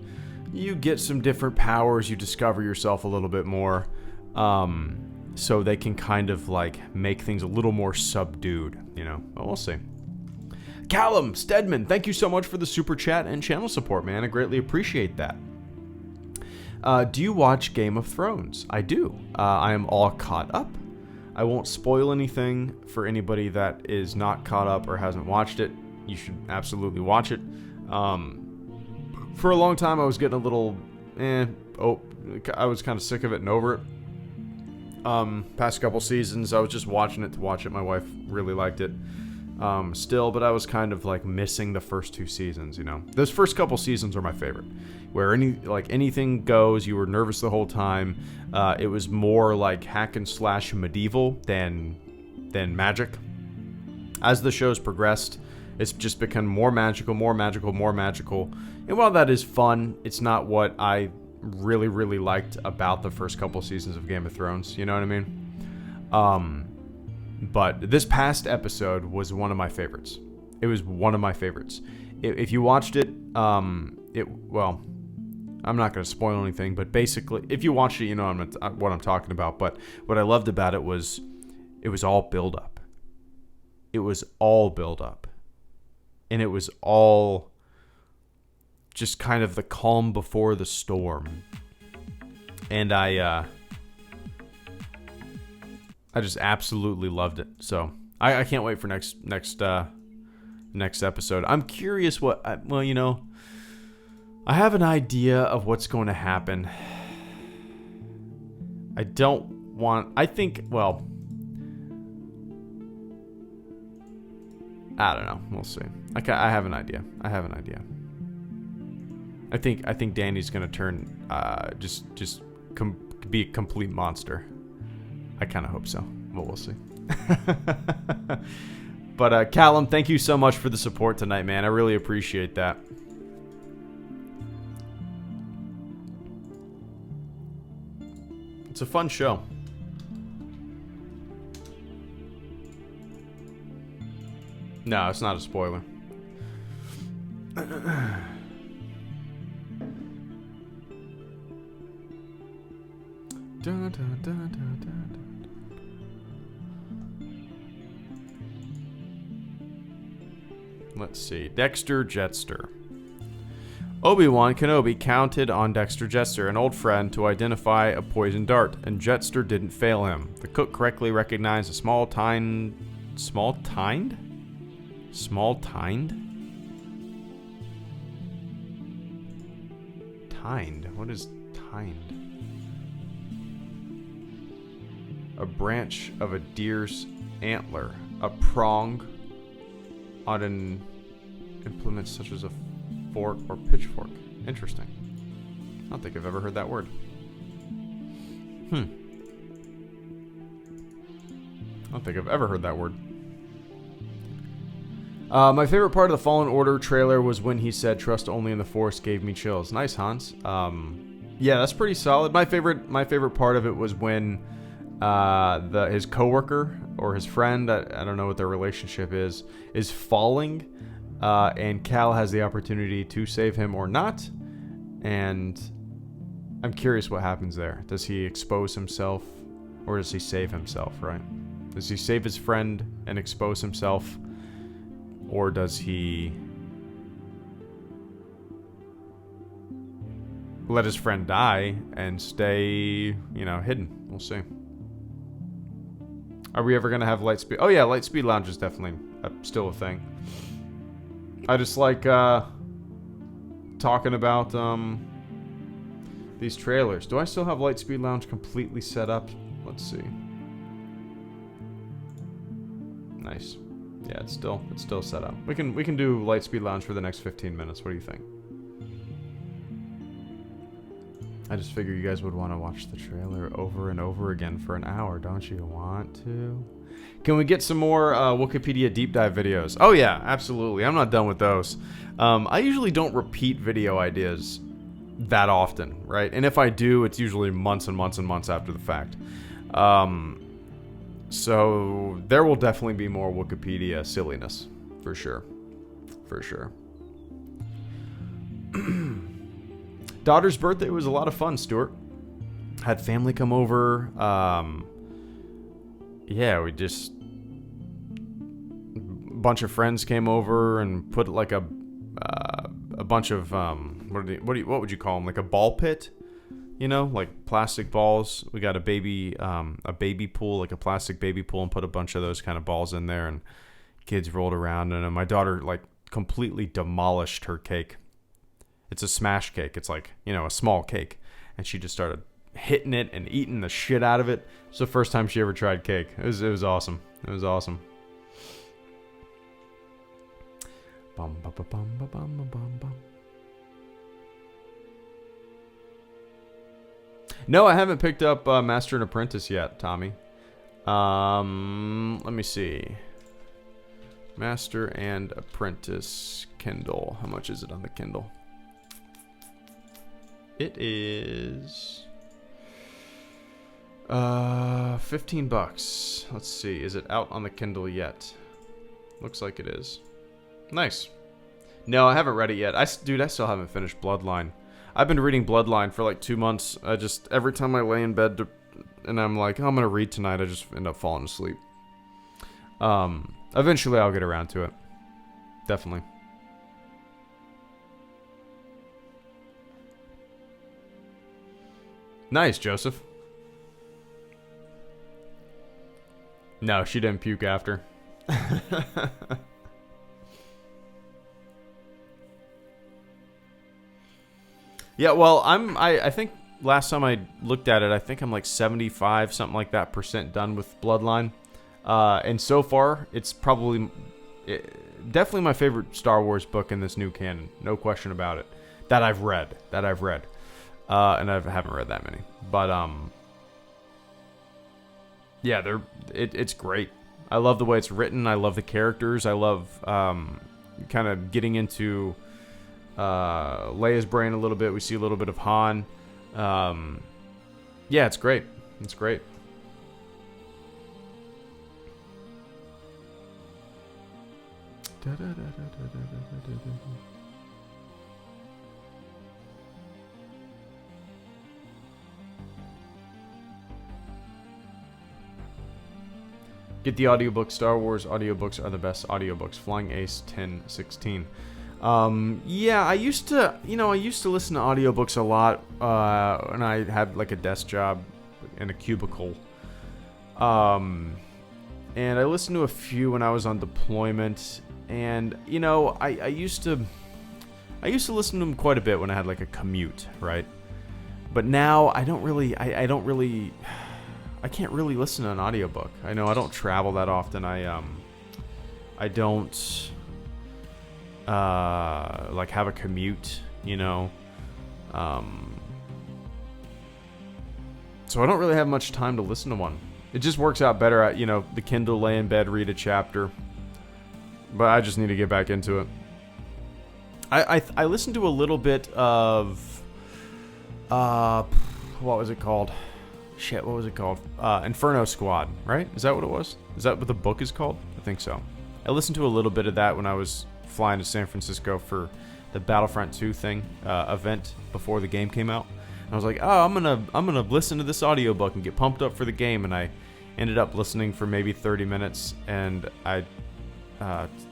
S1: you get some different powers, you discover yourself a little bit more, so they can kind of make things a little more subdued, but we'll see. Callum Stedman, thank you so much for the super chat and channel support, man. I greatly appreciate that. Do you watch Game of Thrones? I do. I am all caught up. I won't spoil anything for anybody that is not caught up or hasn't watched it. You should absolutely watch it. For a long time, I was getting a little, I was kind of sick of it and over it. Past couple seasons, I was just watching it to watch it. My wife really liked it. Still, but I was kind of missing the first two seasons, Those first couple seasons are my favorite, where anything goes. You were nervous the whole time. It was more like hack and slash medieval than magic. As the show's progressed, it's just become more magical. And while that is fun, it's not what I really, really liked about the first couple seasons of Game of Thrones. You know what I mean? But this past episode was one of my favorites. It was one of my favorites. If you watched it, I'm not going to spoil anything, but basically, if you watched it, you know what I'm talking about. But what I loved about it was all build-up. It was all build-up. And it was all just kind of the calm before the storm. And I just absolutely loved it. So I can't wait for next episode. I'm curious I have an idea of what's going to happen. I don't know. We'll see. I have an idea. think Danny's gonna turn be a complete monster. I kind of hope so, but we'll see. But Callum, thank you so much for the support tonight, man. I really appreciate that. It's a fun show. No, it's not a spoiler. Let's see. Dexter Jetster. Obi-Wan Kenobi counted on Dexter Jetster, an old friend, to identify a poison dart, and Jetster didn't fail him. The cook correctly recognized a small-tined? Tined? What is tined? A branch of a deer's antler. A prong on an implement such as a fork or pitchfork. Interesting. I don't think I've ever heard that word. I don't think I've ever heard that word. My favorite part of the Fallen Order trailer was when he said, "Trust only in the Force," gave me chills. Nice, Hans. Yeah, that's pretty solid. My favorite part of it was when his coworker or his friend, I don't know what their relationship is falling, and Cal has the opportunity to save him or not, and I'm curious what happens there. Does he expose himself, or does he save himself, right? Does he save his friend and expose himself, or does he let his friend die and stay, hidden? We'll see. Are we ever going to have Lightspeed? Oh yeah, Lightspeed Lounge is definitely still a thing. I just like talking about these trailers. Do I still have Lightspeed Lounge completely set up? Let's see. Nice. Yeah, it's still set up. We can do Lightspeed Lounge for the next 15 minutes. What do you think? I just figure you guys would want to watch the trailer over and over again for an hour, don't you want to? Can we get some more Wikipedia deep dive videos? Oh yeah, absolutely. I'm not done with those. I usually don't repeat video ideas that often, right? And if I do, it's usually months and months and months after the fact. So there will definitely be more Wikipedia silliness, for sure. For sure. Daughter's birthday was a lot of fun, Stuart. Had family come over. Yeah, we just... a bunch of friends came over and put like a bunch of... what would you call them? Like a ball pit? Like plastic balls. We got a baby pool, like a plastic baby pool, and put a bunch of those kind of balls in there, and kids rolled around, and my daughter like completely demolished her cake. It's a smash cake. It's like, a small cake. And she just started hitting it and eating the shit out of it. It's the first time she ever tried cake. It was awesome. It was awesome. Bum, bum, bum, bum, bum, bum, bum. No, I haven't picked up Master and Apprentice yet, Tommy. Let me see. Master and Apprentice Kindle. How much is it on the Kindle? It is $15. Let's see. Is it out on the Kindle yet? Looks like it is. Nice. No, I haven't read it yet. Dude, I still haven't finished Bloodline. I've been reading Bloodline for like 2 months. Every time I lay in bed and I'm like, oh, I'm going to read tonight, I just end up falling asleep. Eventually I'll get around to it. Definitely. Nice, Joseph. No, she didn't puke after. Yeah, well, I think last time I looked at it, I think I'm like 75, something like that, % done with Bloodline. And so far, it's definitely my favorite Star Wars book in this new canon. No question about it. that I've read. And I haven't read that many. But yeah, it's great. I love the way it's written. I love the characters. I love kind of getting into Leia's brain a little bit. We see a little bit of Han. Yeah, it's great. It's great. Get the audiobook. Star Wars audiobooks are the best audiobooks. Flying Ace 1016. Yeah, I used to listen to audiobooks a lot when I had like a desk job in a cubicle. And I listened to a few when I was on deployment, and I used to listen to them quite a bit when I had like a commute, right? But now I don't really I can't really listen to an audiobook. I know I don't travel that often. I don't like have a commute, so I don't really have much time to listen to one. It just works out better at, the Kindle, lay in bed, read a chapter. But I just need to get back into it. I listened to a little bit of what was it called? What was it called? Inferno Squad, right? Is that what it was? Is that what the book is called? I think so. I listened to a little bit of that when I was flying to San Francisco for the Battlefront 2 event before the game came out. And I was like, oh, I'm gonna listen to this audiobook and get pumped up for the game. And I ended up listening for maybe 30 minutes, and I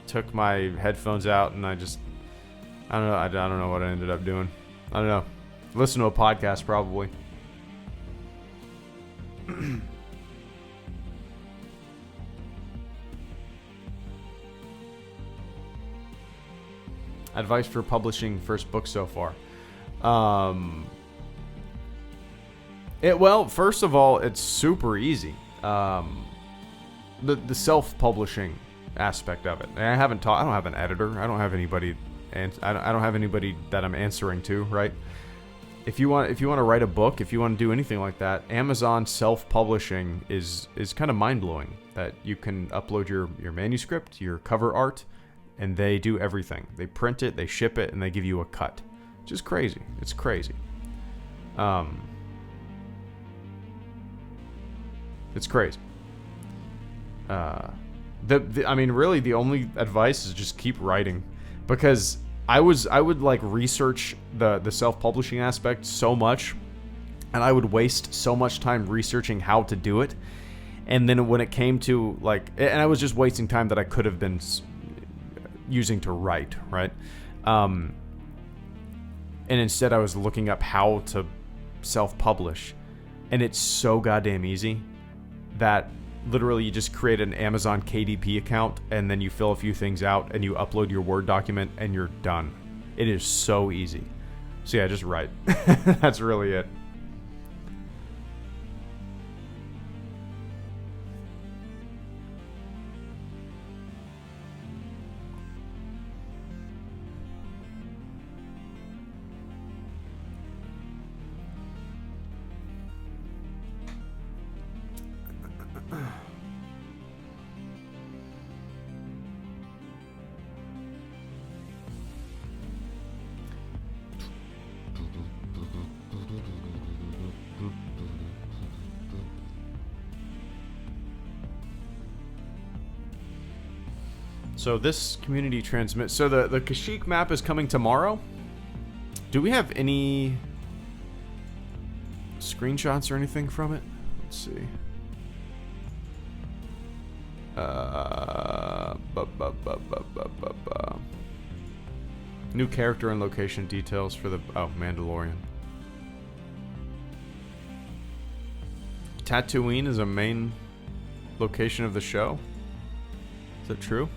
S1: took my headphones out, and I don't know what I ended up doing. I don't know. Listen to a podcast probably. Advice for publishing first book so far. Well, first of all, it's super easy. The self-publishing aspect of it. I don't have an editor. I don't have anybody, and I don't have anybody that I'm answering to, right? If you want to write a book, if you want to do anything like that, Amazon self-publishing is kind of mind-blowing. That you can upload your manuscript, your cover art, and they do everything. They print it, they ship it, and they give you a cut. Just crazy. It's crazy. It's crazy. Really, the only advice is just keep writing, because I would like research the self-publishing aspect so much, and I would waste so much time researching how to do it, and then when it came to and I was just wasting time that I could have been using to write, right? And instead I was looking up how to self-publish, and it's so goddamn easy that literally you just create an Amazon KDP account, and then you fill a few things out, and you upload your Word document, and you're done. It is so easy. So yeah, just write. That's really it. So this community transmits. So the Kashyyyk map is coming tomorrow. Do we have any screenshots or anything from it? Let's see. New character and location details for the Mandalorian. Tatooine is a main location of the show. Is that true?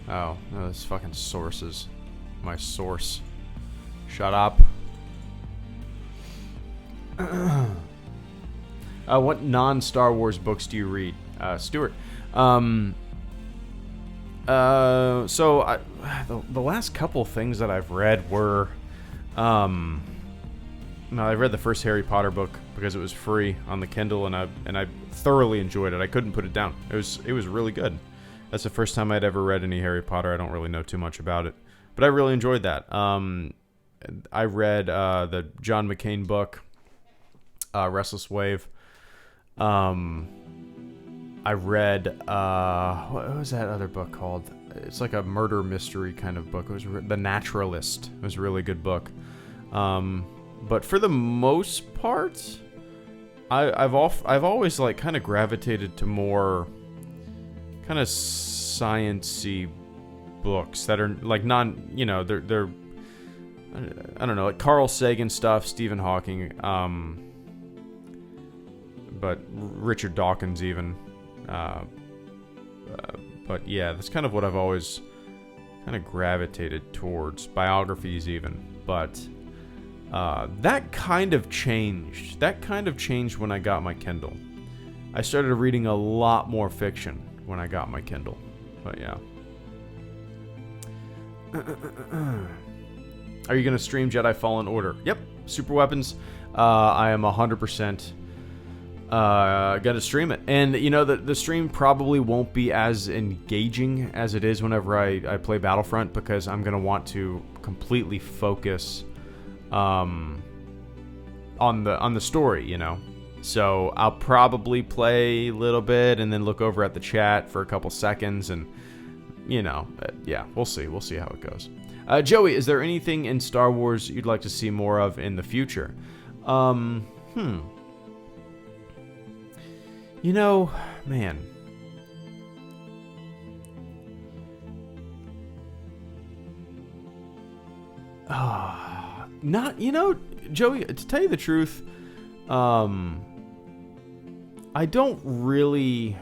S1: Oh, no, this fucking sources. My source. Shut up. What non-Star Wars books do you read? Stuart. The last couple things that I've read were, no, I read the first Harry Potter book because it was free on the Kindle, and I thoroughly enjoyed it. I couldn't put it down. It was really good. That's the first time I'd ever read any Harry Potter. I don't really know too much about it, but I really enjoyed that. I read the John McCain book, Restless Wave. I read, what was that other book called? It's like a murder mystery kind of book. It was The Naturalist. It was a really good book. But for the most part, I've always like kind of gravitated to more kind of science-y books that are like they're I don't know, like Carl Sagan stuff, Stephen Hawking, but Richard Dawkins even. But yeah, that's kind of what I've always kind of gravitated towards, biographies even. But that kind of changed. That kind of changed when I got my Kindle. I started reading a lot more fiction when I got my Kindle. But yeah. Are you going to stream Jedi Fallen Order? Yep. Super Weapons. I am 100% gonna stream it. And you know, the stream probably won't be as engaging as it is whenever I play Battlefront, because I'm gonna want to completely focus on the story, you know. So I'll probably play a little bit and then look over at the chat for a couple seconds, and you know, yeah, we'll see how it goes. Joey, is there anything in Star Wars you'd like to see more of in the future? You know, man. Not, you know, Joey, to tell you the truth, I don't really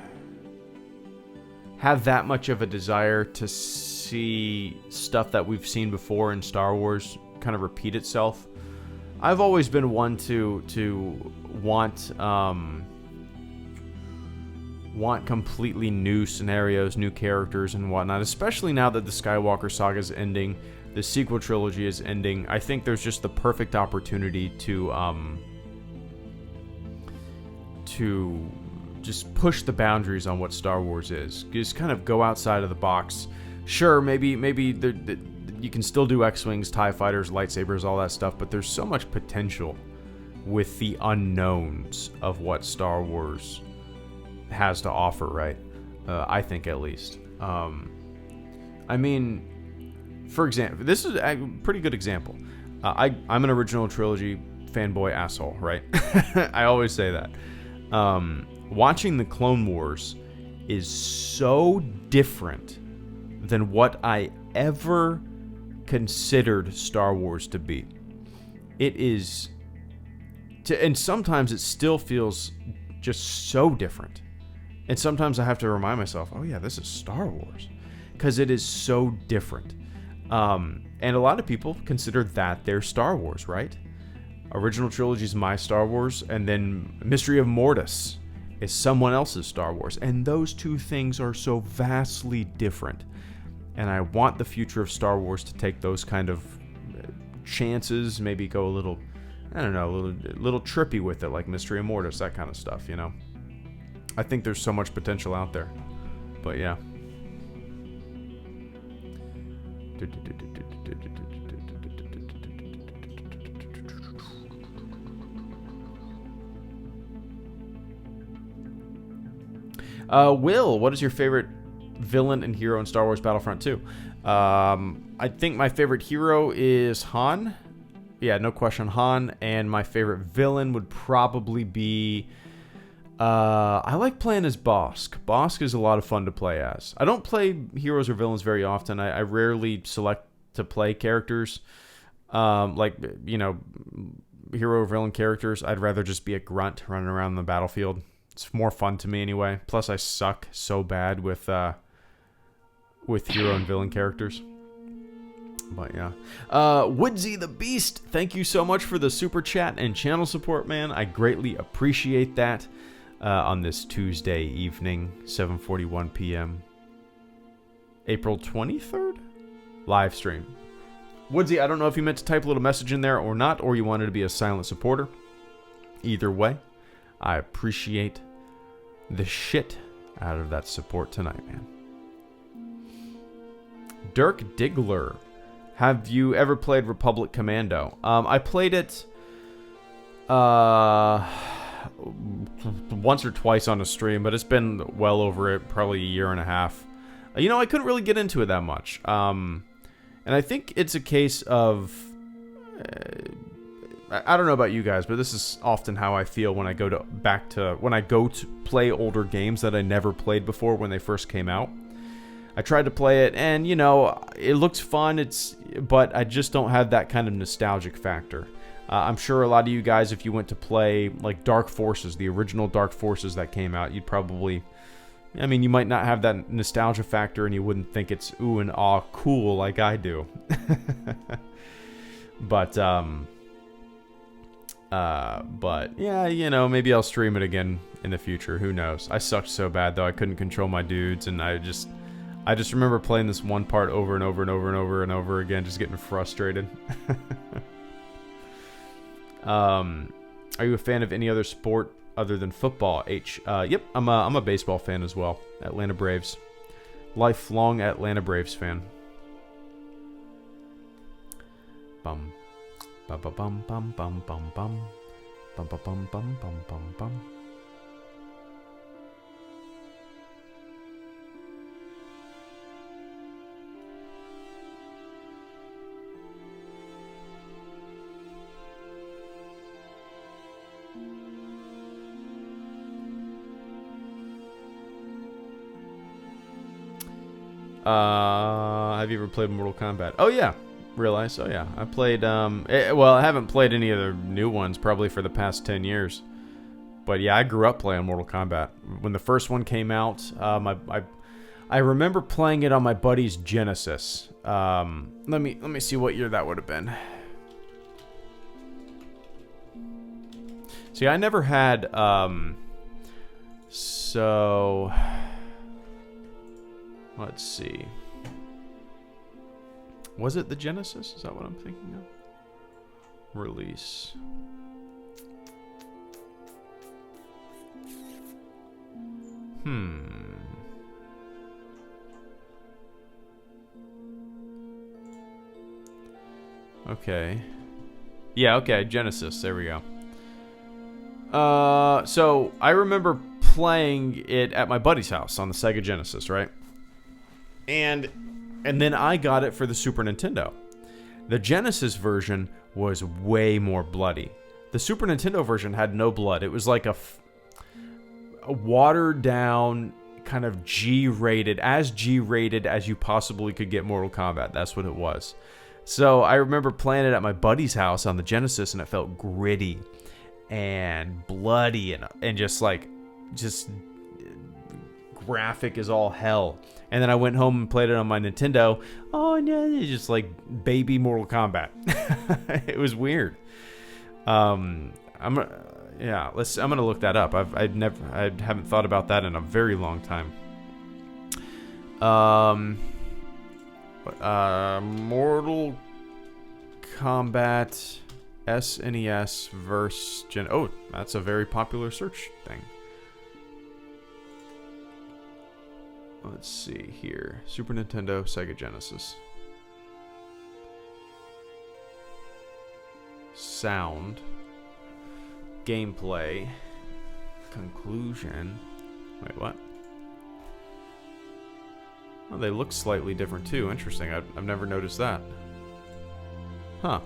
S1: have that much of a desire to see stuff that we've seen before in Star Wars kind of repeat itself. I've always been one to want completely new scenarios, new characters, and whatnot. Especially now that the Skywalker saga is ending, the sequel trilogy is ending. I think there's just the perfect opportunity to just push the boundaries on what Star Wars is. Just kind of go outside of the box. Sure, maybe you can still do X-Wings, TIE Fighters, lightsabers, all that stuff, but there's so much potential with the unknowns of what Star Wars has to offer, right? I think, at least. I mean, for example, this is a pretty good example. I'm an original trilogy fanboy asshole, right? I always say that. Watching the Clone Wars is so different than what I ever considered Star Wars to be. It is, and sometimes it still feels just so different. And sometimes I have to remind myself, oh yeah, this is Star Wars, because it is so different. And a lot of people consider that their Star Wars, right? Original trilogy is my Star Wars, and then Mystery of Mortis is someone else's Star Wars. And those two things are so vastly different. And I want the future of Star Wars to take those kind of chances, maybe go a little, I don't know, a little trippy with it, like Mystery of Mortis, that kind of stuff, you know? I think there's so much potential out there. But yeah. Will, what is your favorite villain and hero in Star Wars Battlefront 2? I think my favorite hero is Han. Yeah, no question, Han. And my favorite villain would probably be... I like playing as Bosk. Bosk is a lot of fun to play as. I don't play heroes or villains very often. I rarely select to play characters. Like, you know, hero or villain characters. I'd rather just be a grunt running around the battlefield. It's more fun to me anyway. Plus, I suck so bad with hero and villain characters. But yeah. Woodsy the Beast, thank you so much for the super chat and channel support, man. I greatly appreciate that. On this Tuesday evening, 7:41 p.m. April 23rd? Live stream. Woodsy, I don't know if you meant to type a little message in there or not, or you wanted to be a silent supporter. Either way, I appreciate the shit out of that support tonight, man. Dirk Diggler. Have you ever played Republic Commando? I played it once or twice on a stream, but it's been well over it, probably a year and a half. You know, I couldn't really get into it that much. And I think it's a case of... I don't know about you guys, but this is often how I feel when I go to play older games that I never played before when they first came out. I tried to play it, and you know, it looks fun. But I just don't have that kind of nostalgic factor. I'm sure a lot of you guys, if you went to play like Dark Forces, the original Dark Forces that came out, you'd probably, I mean, you might not have that nostalgia factor, and you wouldn't think it's ooh and ah cool like I do. But yeah, you know, maybe I'll stream it again in the future. Who knows? I sucked so bad though. I couldn't control my dudes, and I just remember playing this one part over and over and over and over and over again, just getting frustrated. Are you a fan of any other sport other than football? Yep, I'm a baseball fan as well. Atlanta Braves, lifelong Atlanta Braves fan. Bum. Bum bum bum bum bum bum bum bum bum bum bum bum bum. Have you ever played Mortal Kombat? Oh yeah. Realize, oh yeah, I played, well, I haven't played any of the new ones probably for the past 10 years, but yeah, I grew up playing Mortal Kombat. When the first one came out, I remember playing it on my buddy's Genesis. Let me see what year that would have been. See, I never had, so, let's see. Was it the Genesis? Is that what I'm thinking of? Release. Okay. Yeah, okay, Genesis. There we go. So I remember playing it at my buddy's house on the Sega Genesis, right? And then I got it for the Super Nintendo. The Genesis version was way more bloody. The Super Nintendo version had no blood. It was like a watered down, kind of G-rated as you possibly could get Mortal Kombat. That's what it was. So I remember playing it at my buddy's house on the Genesis, and it felt gritty and bloody and just graphic as all hell. And then I went home and played it on my Nintendo. Oh no, it's just like baby Mortal Kombat. It was weird. I'm gonna look that up. I haven't thought about that in a very long time. Mortal Kombat SNES versus Gen. Oh, that's a very popular search thing. Let's see here. Super Nintendo, Sega Genesis. Sound. Gameplay. Conclusion. Wait, what? Oh, they look slightly different too. Interesting. I've never noticed that. Huh.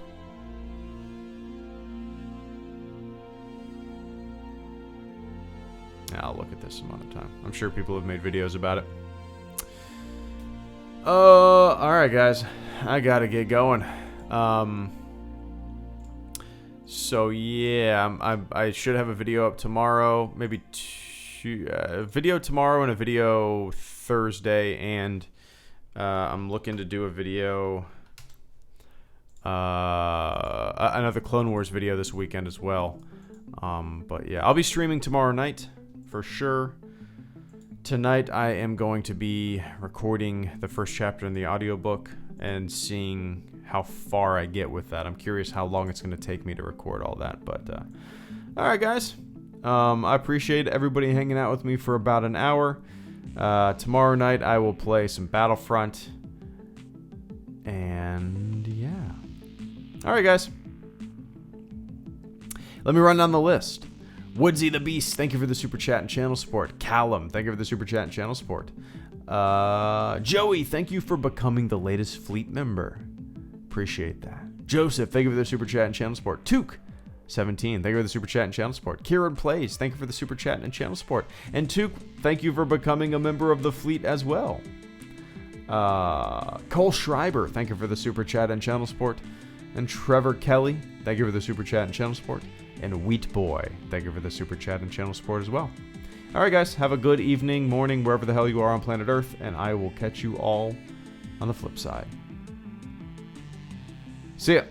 S1: Yeah, I'll look at this some other time. I'm sure people have made videos about it. Alright guys, I gotta get going. So yeah, I should have a video up tomorrow, maybe a video tomorrow and a video Thursday, and I'm looking to do a video, another Clone Wars video this weekend as well. But yeah, I'll be streaming tomorrow night for sure. Tonight I am going to be recording the first chapter in the audiobook and seeing how far I get with that. I'm curious how long it's going to take me to record all that. But, alright guys. I appreciate everybody hanging out with me for about an hour. Tomorrow night I will play some Battlefront. And yeah. Alright guys. Let me run down the list. Woodsy the Beast, thank you for the super chat and channel support. Callum, thank you for the super chat and channel support. Joey, thank you for becoming the latest fleet member. Appreciate that. Joseph, thank you for the super chat and channel support. Took, 17, thank you for the super chat and channel support. Kieran Plays, thank you for the super chat and channel support. And Took, thank you for becoming a member of the fleet as well. Cole Schreiber, thank you for the super chat and channel support. And Trevor Kelly, thank you for the super chat and channel support. And Wheat Boy, thank you for the super chat and channel support as well. Alright guys, have a good evening, morning, wherever the hell you are on planet Earth, and I will catch you all on the flip side. See ya.